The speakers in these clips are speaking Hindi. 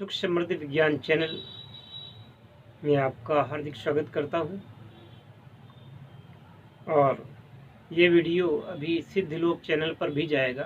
सुख समृद्धि विज्ञान चैनल में आपका हार्दिक स्वागत करता हूं। और ये वीडियो अभी सिद्धलोक चैनल पर भी जाएगा,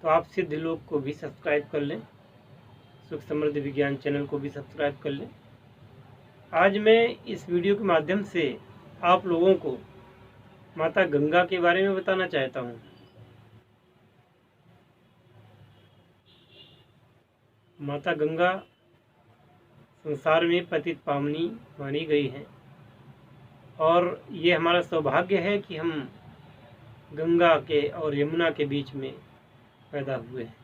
तो आप सिद्धलोक को भी सब्सक्राइब कर लें, सुख समृद्धि विज्ञान चैनल को भी सब्सक्राइब कर लें। आज मैं इस वीडियो के माध्यम से आप लोगों को माता गंगा के बारे में बताना चाहता हूँ। माता गंगा संसार में पतित पावनी मानी गई है और ये हमारा सौभाग्य है कि हम गंगा के और यमुना के बीच में पैदा हुए हैं।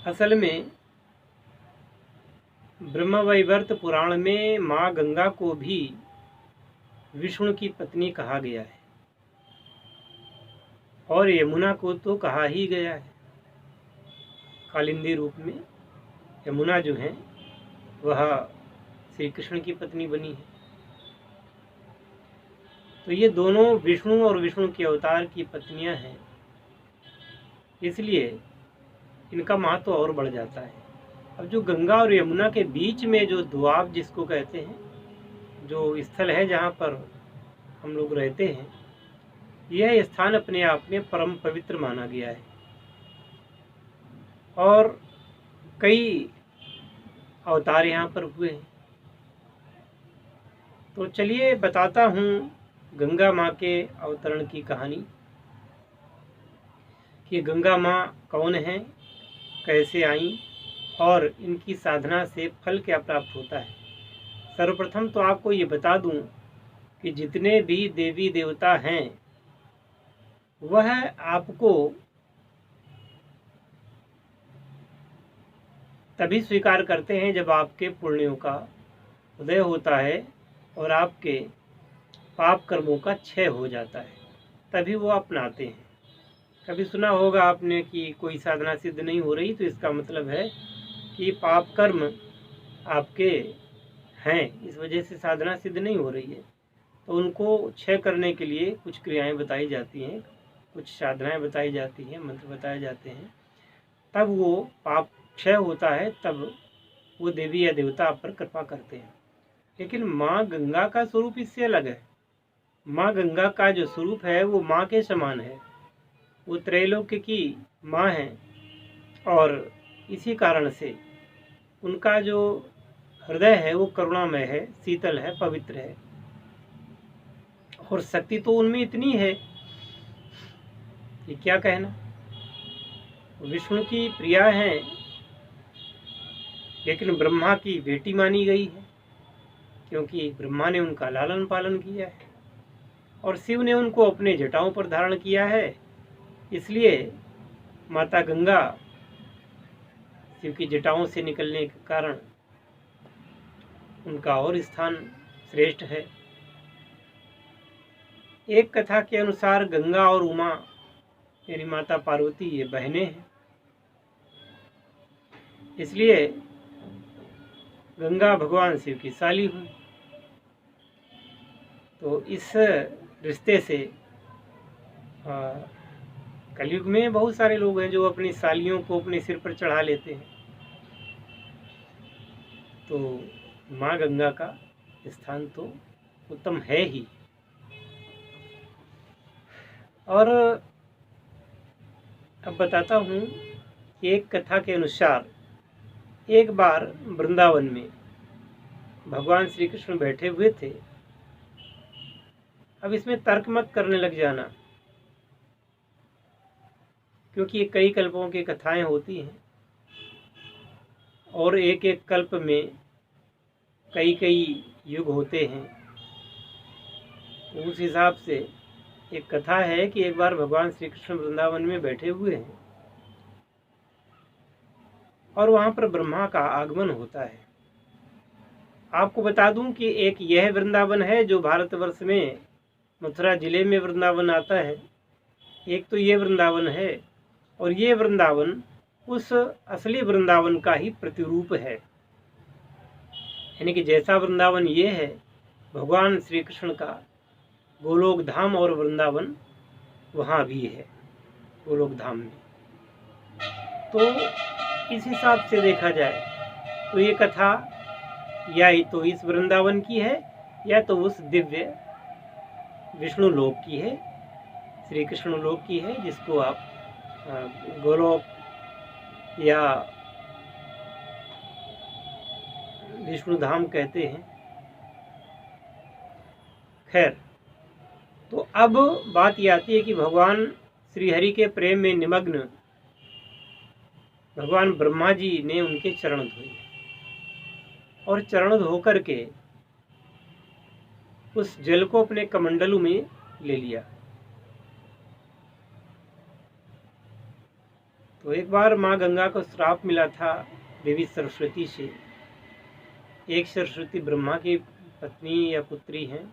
असल में ब्रह्मवैवर्त पुराण में माँ गंगा को भी विष्णु की पत्नी कहा गया है और यमुना को तो कहा ही गया है। कालिंदी रूप में यमुना जो है वह श्री कृष्ण की पत्नी बनी है। तो ये दोनों विष्णु और विष्णु के अवतार की पत्नियां हैं, इसलिए इनका महत्व और बढ़ जाता है। अब जो गंगा और यमुना के बीच में जो दोआब जिसको कहते हैं, जो स्थल है जहाँ पर हम लोग रहते हैं, यह स्थान अपने आप में परम पवित्र माना गया है और कई अवतार यहाँ पर हुए हैं। तो चलिए बताता हूँ गंगा माँ के अवतरण की कहानी कि गंगा माँ कौन है, कैसे आई और इनकी साधना से फल क्या प्राप्त होता है। सर्वप्रथम तो आपको ये बता दूं कि जितने भी देवी देवता हैं वह आपको तभी स्वीकार करते हैं जब आपके पुण्यों का उदय होता है और आपके पाप कर्मों का क्षय हो जाता है, तभी वो अपनाते हैं। कभी सुना होगा आपने कि कोई साधना सिद्ध नहीं हो रही, तो इसका मतलब है कि पाप कर्म आपके हैं, इस वजह से साधना सिद्ध नहीं हो रही है। तो उनको क्षय करने के लिए कुछ क्रियाएं बताई जाती हैं, कुछ साधनाएं बताई जाती हैं, मंत्र बताए जाते हैं, तब वो पाप क्षय होता है, तब वो देवी या देवता आप पर कृपा करते हैं। लेकिन माँ गंगा का स्वरूप इससे अलग है। माँ गंगा का जो स्वरूप है वो माँ के समान है, वो त्रैलोक्य की माँ है और इसी कारण से उनका जो हृदय है वो करुणामय है, शीतल है, पवित्र है और शक्ति तो उनमें इतनी है कि क्या कहना। विष्णु की प्रिया हैं लेकिन ब्रह्मा की बेटी मानी गई है, क्योंकि ब्रह्मा ने उनका लालन पालन किया है और शिव ने उनको अपने जटाओं पर धारण किया है। इसलिए माता गंगा शिव की जटाओं से निकलने के कारण उनका और स्थान श्रेष्ठ है। एक कथा के अनुसार गंगा और उमा यानी माता पार्वती ये बहनें हैं, इसलिए गंगा भगवान शिव की साली हुई। तो इस रिश्ते से कलयुग में बहुत सारे लोग हैं जो अपनी सालियों को अपने सिर पर चढ़ा लेते हैं। तो माँ गंगा का स्थान तो उत्तम है ही। और अब बताता हूँ कि एक कथा के अनुसार एक बार वृंदावन में भगवान श्री कृष्ण बैठे हुए थे। अब इसमें तर्क मत करने लग जाना, क्योंकि ये कई कल्पों की कथाएं होती हैं और एक एक कल्प में कई कई युग होते हैं। उस हिसाब से एक कथा है कि एक बार भगवान श्री कृष्ण वृंदावन में बैठे हुए हैं और वहाँ पर ब्रह्मा का आगमन होता है। आपको बता दूं कि एक यह वृंदावन है जो भारतवर्ष में मथुरा जिले में वृंदावन आता है, एक तो ये वृंदावन है और ये वृंदावन उस असली वृंदावन का ही प्रतिरूप है। यानी कि जैसा वृंदावन ये है, भगवान श्री कृष्ण का गोलोक धाम और वृंदावन वहाँ भी है गोलोक धाम में। तो इस हिसाब से देखा जाए तो ये कथा या ही तो इस वृंदावन की है या तो उस दिव्य विष्णु लोक की है, श्री कृष्ण लोक की है, जिसको आप गोलोक या विष्णु धाम कहते हैं। खैर, तो अब बात ये आती है कि भगवान श्री हरि के प्रेम में निमग्न भगवान ब्रह्मा जी ने उनके चरण धोए और चरण धो करके उस जल को अपने कमंडलू में ले लिया। तो एक बार माँ गंगा को श्राप मिला था देवी सरस्वती से। एक सरस्वती ब्रह्मा की पत्नी या पुत्री हैं,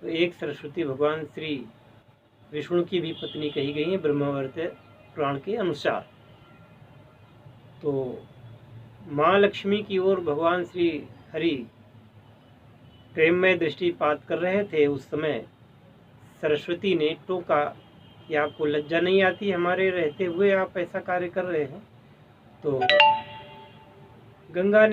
तो एक सरस्वती भगवान श्री विष्णु की भी पत्नी कही गई है ब्रह्मावर्त पुराण के अनुसार। तो माँ लक्ष्मी की ओर भगवान श्री हरि प्रेममय दृष्टिपात कर रहे थे। उस समय सरस्वती ने टोका कि आपको लज्जा नहीं आती हमारे रहते हुए आप ऐसा कार्य कर रहे हैं। तो गंगा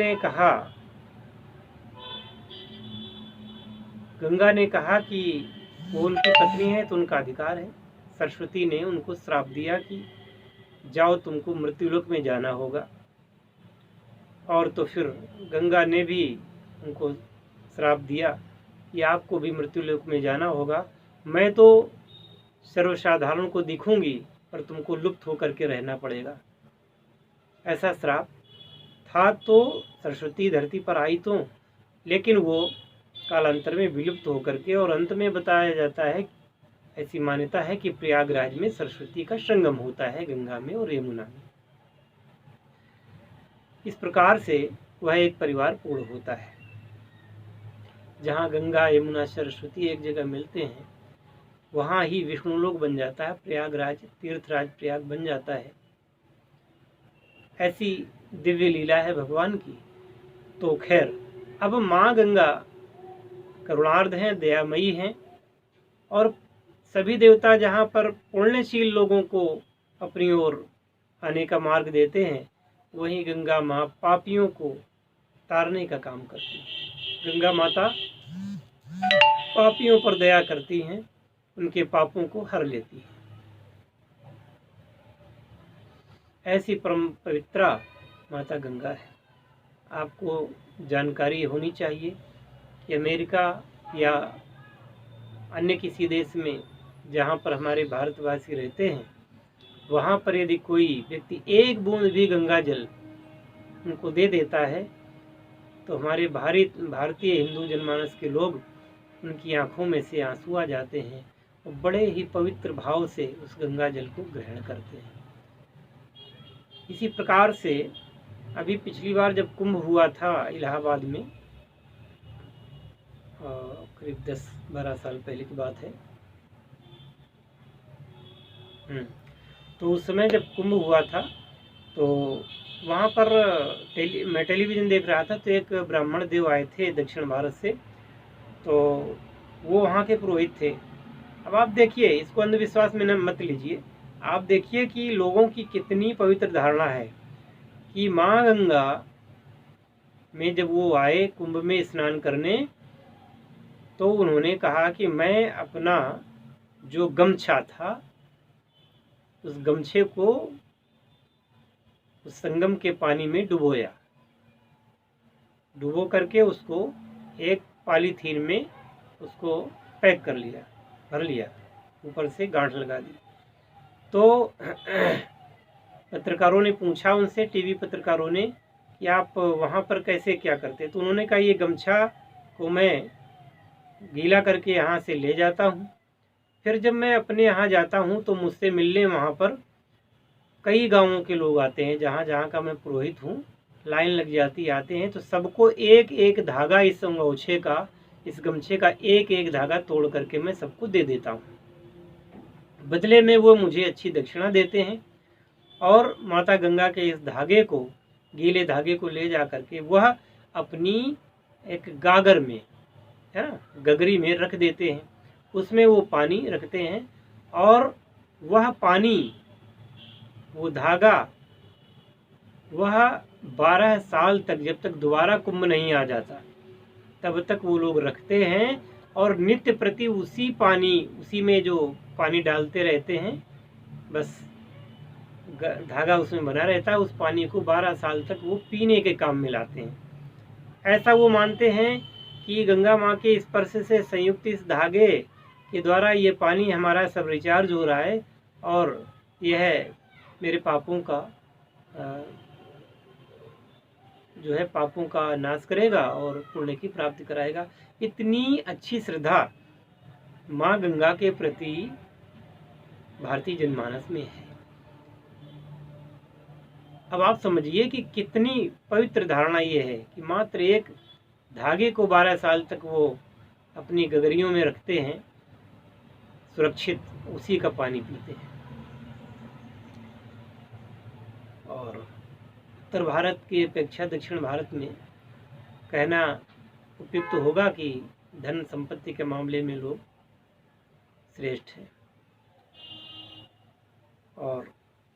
ने कहा कि वो उनकी पत्नी है तो उनका अधिकार है। सरस्वती ने उनको श्राप दिया कि जाओ, तुमको मृत्युलोक में जाना होगा। और तो फिर गंगा ने भी उनको श्राप दिया कि आपको भी मृत्युलोक में जाना होगा। मैं तो सर्वसाधारण को दिखूंगी पर तुमको लुप्त होकर के रहना पड़ेगा। ऐसा श्राप था। तो सरस्वती धरती पर आई तो, लेकिन वो कालांतर में विलुप्त होकर के, और अंत में बताया जाता है, ऐसी मान्यता है कि प्रयागराज में सरस्वती का संगम होता है गंगा में और यमुना में। इस प्रकार से वह एक परिवार पूर्ण होता है। जहाँ गंगा यमुना सरस्वती एक जगह मिलते हैं वहाँ ही विष्णुलोक बन जाता है, प्रयागराज तीर्थराज प्रयाग बन जाता है। ऐसी दिव्य लीला है भगवान की। तो खैर, अब माँ गंगा करुणार्ध हैं, दयामयी हैं, और सभी देवता जहाँ पर पुण्यशील लोगों को अपनी ओर आने का मार्ग देते हैं, वहीं गंगा माँ पापियों को तारने का काम करती है। गंगा माता पापियों पर दया करती हैं, उनके पापों को हर लेती है। ऐसी परम पवित्रा माता गंगा है। आपको जानकारी होनी चाहिए कि अमेरिका या अन्य किसी देश में जहाँ पर हमारे भारतवासी रहते हैं, वहाँ पर यदि कोई व्यक्ति एक बूंद भी गंगा जल उनको दे देता है तो हमारे भारतीय हिंदू जनमानस के लोग, उनकी आंखों में से आंसू आ जाते हैं और बड़े ही पवित्र भाव से उस गंगा जल को ग्रहण करते हैं। इसी प्रकार से अभी पिछली बार जब कुंभ हुआ था इलाहाबाद में, करीब 10-12 साल पहले की बात है, तो उस समय जब कुंभ हुआ था तो वहाँ पर मैं टेलीविज़न देख रहा था, तो एक ब्राह्मण देव आए थे दक्षिण भारत से। तो वो वहाँ के पुरोहित थे। अब आप देखिए, इसको अंधविश्वास में न मत लीजिए। आप देखिए कि लोगों की कितनी पवित्र धारणा है कि माँ गंगा में जब वो आए कुंभ में स्नान करने, तो उन्होंने कहा कि मैं अपना जो गमछा था उस गमछे को उस संगम के पानी में डुबो करके उसको एक पॉलीथीन में उसको पैक कर लिया, भर लिया, ऊपर से गांठ लगा दी। तो पत्रकारों ने पूछा उनसे, टीवी पत्रकारों ने, कि आप वहाँ पर कैसे क्या करते? तो उन्होंने कहा ये गमछा को मैं गीला करके यहाँ से ले जाता हूँ, फिर जब मैं अपने यहाँ जाता हूँ तो मुझसे मिलने वहाँ पर कई गांवों के लोग आते हैं, जहाँ का मैं पुरोहित हूँ, लाइन लग जाती, आते हैं, तो सबको एक एक धागा इस अंगोछे का, इस गमछे का एक एक धागा तोड़ करके मैं सबको दे देता हूँ। बदले में वो मुझे अच्छी दक्षिणा देते हैं और माता गंगा के इस धागे को, गीले धागे को ले जा करके वह अपनी एक गागर में, है ना, गगरी में रख देते हैं। उसमें वो पानी रखते हैं और वह पानी, वो धागा वह 12 साल तक, जब तक दोबारा कुंभ नहीं आ जाता तब तक वो लोग रखते हैं और नित्य प्रति उसी में जो पानी डालते रहते हैं, बस धागा उसमें बना रहता है। उस पानी को 12 साल तक वो पीने के काम में लाते हैं। ऐसा वो मानते हैं कि गंगा माँ के स्पर्श से संयुक्त इस धागे के द्वारा ये पानी हमारा सब रिचार्ज हो रहा है और यह मेरे पापों का जो है पापों का नाश करेगा और पुण्य की प्राप्ति कराएगा। इतनी अच्छी श्रद्धा माँ गंगा के प्रति भारतीय जनमानस में है। अब आप समझिए कि कितनी पवित्र धारणा ये है कि मात्र एक धागे को 12 साल तक वो अपनी गगरियों में रखते हैं, सुरक्षित उसी का पानी पीते हैं। और उत्तर भारत की अपेक्षा दक्षिण भारत में कहना उपयुक्त होगा कि धन संपत्ति के मामले में लोग श्रेष्ठ हैं। और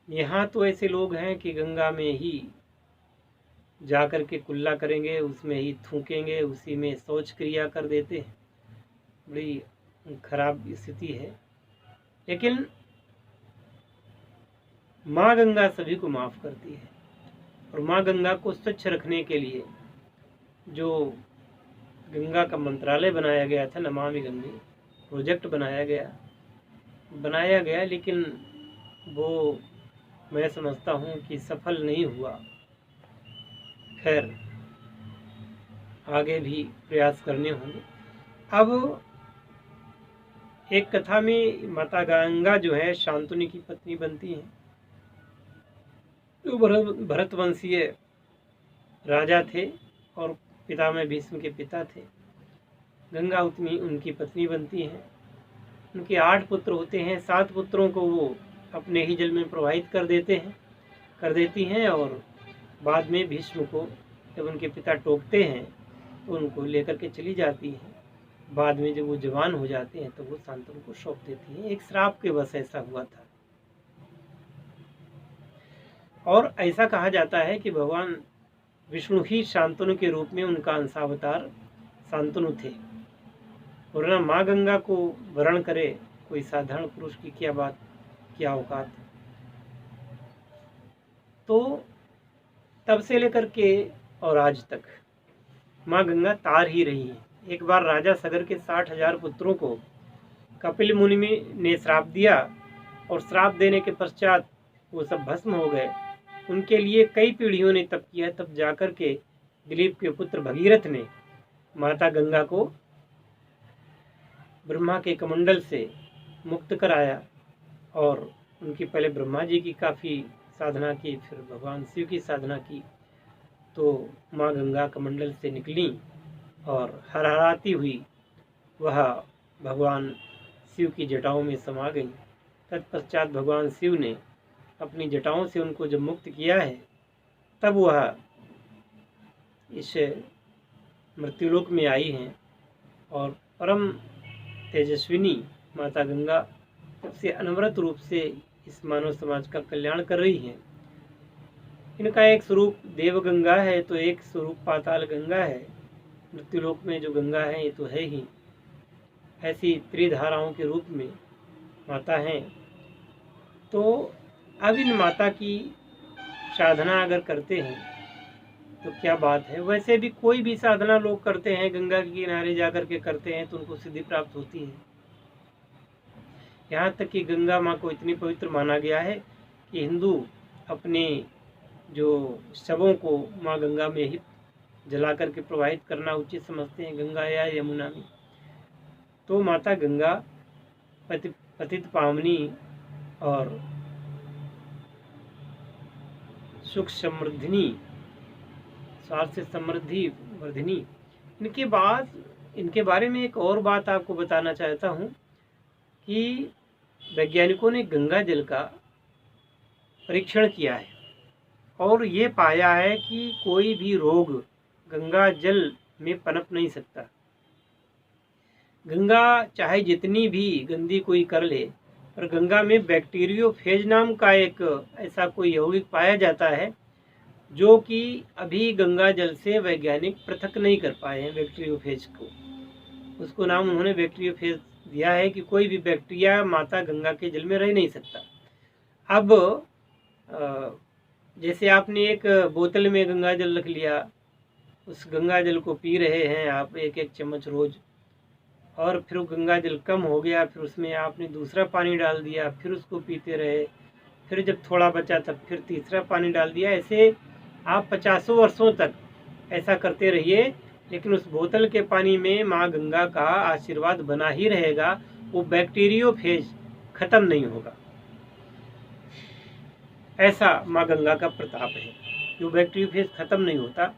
यहाँ तो ऐसे लोग हैं कि गंगा में ही जा कर के कुल्ला करेंगे, उसमें ही थूकेंगे, उसी में शौच क्रिया कर देते हैं। बड़ी खराब स्थिति है। लेकिन माँ गंगा सभी को माफ़ करती है और माँ गंगा को स्वच्छ रखने के लिए जो गंगा का मंत्रालय बनाया गया था, नमामि गंगे प्रोजेक्ट बनाया गया, लेकिन वो मैं समझता हूँ कि सफल नहीं हुआ। खैर, आगे भी प्रयास करने होंगे। अब एक कथा में माता गंगा जो है शांतनु की पत्नी बनती हैं। जो भरतवंशीय राजा थे और पिता में भीष्म के पिता थे। गंगा उनकी पत्नी बनती हैं। उनके 8 पुत्र होते हैं। 7 पुत्रों को वो अपने ही जल में प्रवाहित कर देती हैं और बाद में भीष्म को जब उनके पिता टोकते हैं तो उनको लेकर के चली जाती हैं। बाद में जब वो जवान हो जाते हैं तो वो शांतनु को सौंप देती हैं। एक श्राप के बस ऐसा हुआ था। और ऐसा कहा जाता है कि भगवान विष्णु ही शांतनु के रूप में उनका अंशावतार शांतनु थे। वरना माँ गंगा को वरण करे कोई साधारण पुरुष की क्या औकात। तो तब से लेकर के और आज तक माँ गंगा तार ही रही है। एक बार राजा सगर के 60,000 पुत्रों को कपिल मुनि ने श्राप दिया और श्राप देने के पश्चात वो सब भस्म हो गए। उनके लिए कई पीढ़ियों ने तप किया। तब जाकर के दिलीप के पुत्र भगीरथ ने माता गंगा को ब्रह्मा के कमंडल से मुक्त कराया और उनकी पहले ब्रह्मा जी की काफ़ी साधना की, फिर भगवान शिव की साधना की। तो माँ गंगा कमंडल से निकली और हरहराती हुई वह भगवान शिव की जटाओं में समा गई। तत्पश्चात भगवान शिव ने अपनी जटाओं से उनको जब मुक्त किया है तब वह इस मृत्युलोक में आई हैं और परम तेजस्विनी माता गंगा सबसे अनवरत रूप से इस मानव समाज का कल्याण कर रही हैं। इनका एक स्वरूप देव गंगा है तो एक स्वरूप पाताल गंगा है। मृत्युलोक में जो गंगा है ये तो है ही। ऐसी त्रिधाराओं के रूप में माता हैं। तो अब इन माता की साधना अगर करते हैं तो क्या बात है। वैसे भी कोई भी साधना लोग करते हैं, गंगा के किनारे जाकर के करते हैं तो उनको सिद्धि प्राप्त होती है। यहाँ तक कि गंगा माँ को इतनी पवित्र माना गया है कि हिंदू अपने जो शवों को माँ गंगा में ही जला करके प्रवाहित करना उचित समझते हैं, गंगा या यमुना में। तो माता गंगा पतित पावनी और सुख समृद्धिनी, स्वास्थ्य समृद्धि वर्धिनी। इनके बारे में एक और बात आपको बताना चाहता हूँ कि वैज्ञानिकों ने गंगा जल का परीक्षण किया है और ये पाया है कि कोई भी रोग गंगा जल में पनप नहीं सकता। गंगा चाहे जितनी भी गंदी कोई कर ले, पर गंगा में बैक्टीरियोफेज नाम का एक ऐसा कोई यौगिक पाया जाता है जो कि अभी गंगा जल से वैज्ञानिक पृथक नहीं कर पाए हैं बैक्टीरियोफेज को। उसको नाम उन्होंने बैक्टीरियोफेज दिया है कि कोई भी बैक्टीरिया माता गंगा के जल में रह नहीं सकता। अब जैसे आपने एक बोतल में गंगा जल रख लिया, उस गंगा जल को पी रहे हैं आप एक एक चम्मच रोज, और फिर वो गंगा जल कम हो गया, फिर उसमें आपने दूसरा पानी डाल दिया, फिर उसको पीते रहे, फिर जब थोड़ा बचा तब फिर तीसरा पानी डाल दिया। ऐसे आप 50 वर्षों तक ऐसा करते रहिए, लेकिन उस बोतल के पानी में माँ गंगा का आशीर्वाद बना ही रहेगा, वो बैक्टीरियोफेज खत्म नहीं होगा। ऐसा माँ गंगा का प्रताप है, जो बैक्टीरियोफेज खत्म नहीं होता।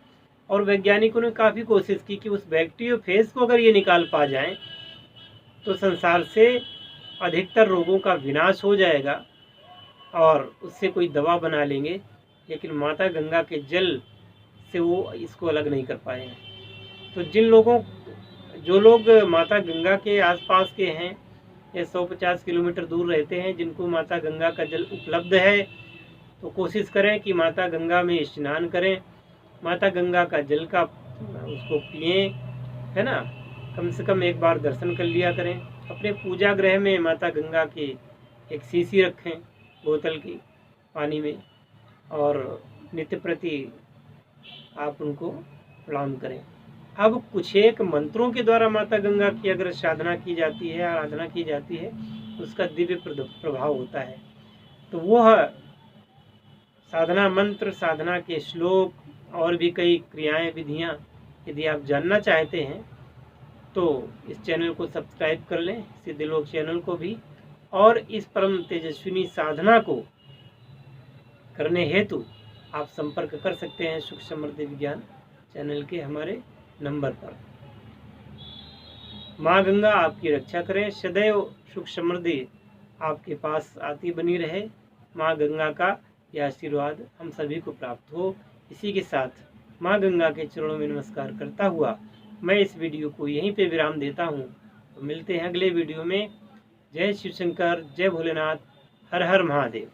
और वैज्ञानिकों ने काफ़ी कोशिश की कि उस बैक्टीरियोफेज को अगर ये निकाल पा जाएं तो संसार से अधिकतर रोगों का विनाश हो जाएगा और उससे कोई दवा बना लेंगे, लेकिन माता गंगा के जल से वो इसको अलग नहीं कर पाए हैं। तो जो लोग माता गंगा के आसपास के हैं या 150 किलोमीटर दूर रहते हैं, जिनको माता गंगा का जल उपलब्ध है, तो कोशिश करें कि माता गंगा में स्नान करें, माता गंगा का जल का उसको पिए, है ना। कम से कम एक बार दर्शन कर लिया करें। अपने पूजा गृह में माता गंगा की एक शीशी रखें बोतल की पानी में, और नित्य प्रति आप उनको प्रणाम करें। अब कुछ एक मंत्रों के द्वारा माता गंगा की अगर साधना की जाती है, आराधना की जाती है, उसका दिव्य प्रभाव होता है। तो वह साधना मंत्र, साधना के श्लोक और भी कई क्रियाएं, विधियां यदि आप जानना चाहते हैं तो इस चैनल को सब्सक्राइब कर लें, सिद्धलोक चैनल को भी। और इस परम तेजस्विनी साधना को करने हेतु आप संपर्क कर सकते हैं सुख समृद्धि विज्ञान चैनल के हमारे नंबर पर। माँ गंगा आपकी रक्षा करें, सदैव सुख समृद्धि आपके पास आती बनी रहे। माँ गंगा का यह आशीर्वाद हम सभी को प्राप्त हो। इसी के साथ माँ गंगा के चरणों में नमस्कार करता हुआ मैं इस वीडियो को यहीं पे विराम देता हूँ। तो मिलते हैं अगले वीडियो में। जय शिव शंकर, जय भोलेनाथ, हर हर महादेव।